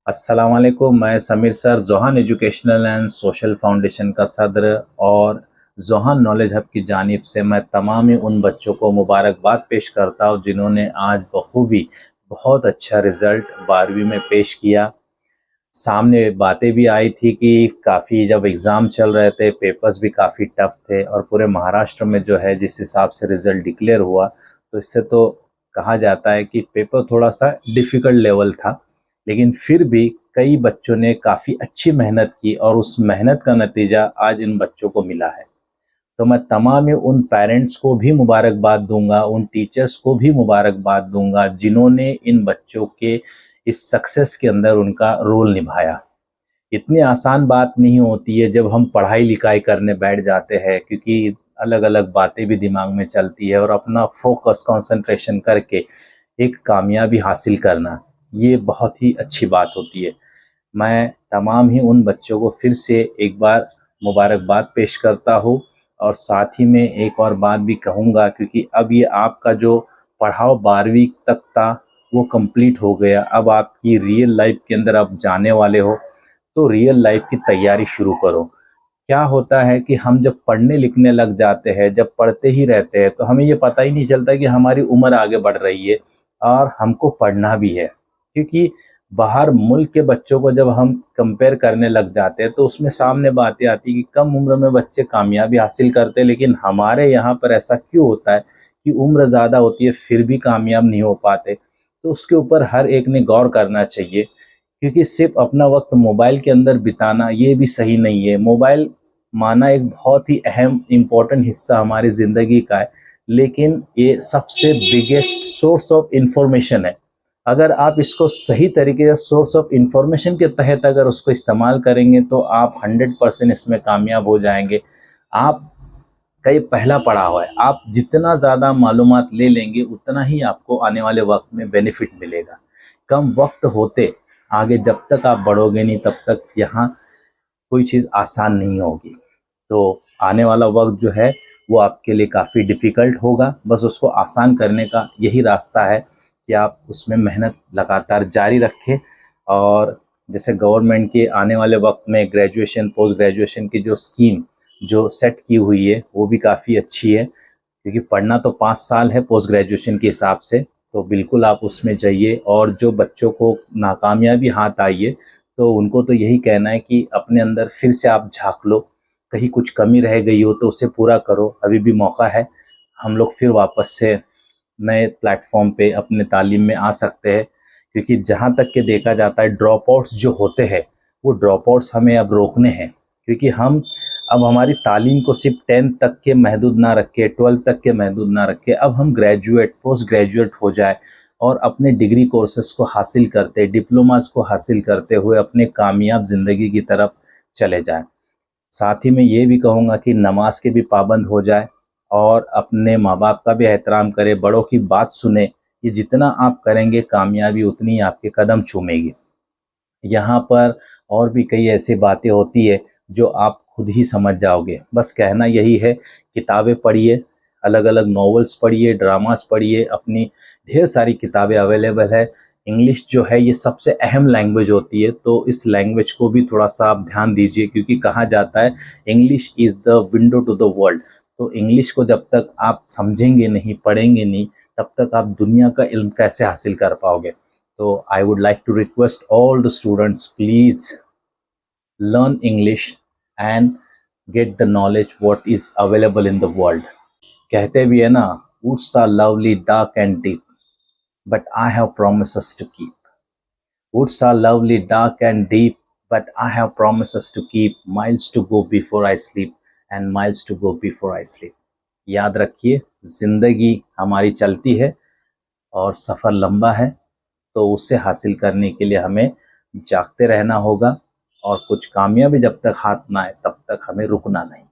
अस्सलाम वालेकुम। मैं Sameer sir Zohan educational and social foundation का सदर और ज़ोहान नॉलेज हब की जानिब से मैं तमाम ही उन बच्चों को मुबारकबाद पेश करता हूँ जिन्होंने आज बखूबी बहुत अच्छा रिज़ल्ट 12वीं में पेश किया। सामने बातें भी आई थी कि काफ़ी जब एग्ज़ाम चल रहे थे, पेपर्स भी काफ़ी टफ थे और पूरे महाराष्ट्र में जो है जिस हिसाब से रिज़ल्ट डिक्लेयर हुआ, तो इससे तो कहा जाता है कि पेपर थोड़ा-सा डिफ़िकल्ट लेवल था। लेकिन फिर भी कई बच्चों ने काफ़ी अच्छी मेहनत की और उस मेहनत का नतीजा आज इन बच्चों को मिला है। तो मैं तमाम ही उन पेरेंट्स को भी मुबारकबाद दूँगा, उन टीचर्स को भी मुबारकबाद दूँगा जिन्होंने इन बच्चों के इस सक्सेस के अंदर उनका रोल निभाया। इतनी आसान बात नहीं होती है जब हम पढ़ाई-लिखाई करने बैठ जाते हैं, क्योंकि अलग-अलग बातें भी दिमाग में चलती है और अपना फ़ोकस, कंसंट्रेशन करके एक कामयाबी हासिल करना, ये बहुत ही अच्छी बात होती है। मैं तमाम ही उन बच्चों को फिर से एक बार मुबारकबाद पेश करता हूँ और साथ ही में एक और बात भी कहूँगा, क्योंकि अब ये आपका जो पढ़ाव 12वीं तक था वो कंप्लीट हो गया। अब आपकी रियल लाइफ के अंदर आप जाने वाले हो, तो रियल लाइफ की तैयारी शुरू करो। क्या होता है कि हम जब पढ़ने लिखने लग जाते हैं, जब पढ़ते ही रहते हैं, तो हमें ये पता ही नहीं चलता कि हमारी उम्र आगे बढ़ रही है और हमको पढ़ना भी है। क्योंकि बाहर मुल्क के बच्चों को जब हम कंपेयर करने लग जाते हैं, तो उसमें सामने बातें आती हैं कि कम उम्र में बच्चे कामयाबी हासिल करते हैं, लेकिन हमारे यहाँ पर ऐसा क्यों होता है कि उम्र ज़्यादा होती है फिर भी कामयाब नहीं हो पाते। तो उसके ऊपर हर एक ने गौर करना चाहिए, क्योंकि सिर्फ अपना वक्त मोबाइल के अंदर बिताना ये भी सही नहीं है। मोबाइल माना एक बहुत ही अहम इम्पोर्टेंट हिस्सा हमारी ज़िंदगी का है, लेकिन ये सबसे बिगेस्ट सोर्स ऑफ इंफॉर्मेशन है। अगर आप इसको सही तरीके से सोर्स ऑफ इंफॉर्मेशन के तहत अगर उसको इस्तेमाल करेंगे, तो आप 100% इसमें कामयाब हो जाएंगे। आप का ये पहला पड़ाव है। आप जितना ज़्यादा मालूमात ले लेंगे, उतना ही आपको आने वाले वक्त में बेनिफिट मिलेगा। कम वक्त होते आगे जब तक आप बढ़ोगे नहीं, तब तक यहाँ कोई चीज़ आसान नहीं होगी। तो आने वाला वक्त जो है वो आपके लिए काफ़ी डिफ़िकल्ट होगा। बस उसको आसान करने का यही रास्ता है कि आप उसमें मेहनत लगातार जारी रखें। और जैसे गवर्नमेंट के आने वाले वक्त में ग्रेजुएशन, पोस्ट ग्रेजुएशन की जो स्कीम जो सेट की हुई है, वो भी काफ़ी अच्छी है। क्योंकि पढ़ना तो 5 साल है पोस्ट ग्रेजुएशन के हिसाब से, तो बिल्कुल आप उसमें जाइए। और जो बच्चों को नाकामयाबी हाथ आई है, तो उनको तो यही कहना है कि अपने अंदर फिर से आप झाँक लो, कहीं कुछ कमी रह गई हो तो उसे पूरा करो, अभी भी मौका है। हम लोग फिर वापस से नए प्लेटफ़ॉर्म पे अपने तालीम में आ सकते हैं, क्योंकि जहाँ तक के देखा जाता है ड्रॉप आउट्स जो होते हैं, वो ड्रॉप आउट्स हमें अब रोकने हैं। क्योंकि हम अब हमारी तालीम को सिर्फ 10th तक के महदूद ना रख के, 12th तक के महदूद ना रख के, अब हम ग्रेजुएट, पोस्ट ग्रेजुएट हो जाए और अपने डिग्री कोर्सेज़ को हासिल करते, डिप्लोमास को हासिल करते हुए अपने कामयाब ज़िंदगी की तरफ चले जाएँ। साथ ही मैं ये भी कहूँगा कि नमाज के भी पाबंद हो जाए और अपने माँ बाप का भी एहतराम करें, बड़ों की बात सुने। ये जितना आप करेंगे, कामयाबी उतनी ही आपके कदम चूमेगी। यहाँ पर और भी कई ऐसी बातें होती है जो आप खुद ही समझ जाओगे। बस कहना यही है, किताबें पढ़िए, अलग-अलग नॉवेल्स पढ़िए, ड्रामास पढ़िए, अपनी ढेर सारी किताबें अवेलेबल है। इंग्लिश जो है ये सबसे अहम लैंग्वेज होती है, तो इस लैंग्वेज को भी थोड़ा-सा आप ध्यान दीजिए, क्योंकि कहा जाता है English is the window to the world. तो इंग्लिश को जब तक आप समझेंगे नहीं, पढ़ेंगे नहीं, तब तक आप दुनिया का इल्म कैसे हासिल कर पाओगे। So I would like to request all the students, please learn English and get the knowledge what is available in the world. कहते भी है ना, woods are lovely, dark and deep, but I have promises to keep. Woods are lovely, dark and deep, but I have promises to keep. Miles to go before I sleep and miles to go before I sleep. याद रखिए, जिंदगी हमारी चलती है और सफ़र लंबा है, तो उसे हासिल करने के लिए हमें जागते रहना होगा और कुछ कामयाबी जब तक हाथ ना आए, तब तक हमें रुकना नहीं।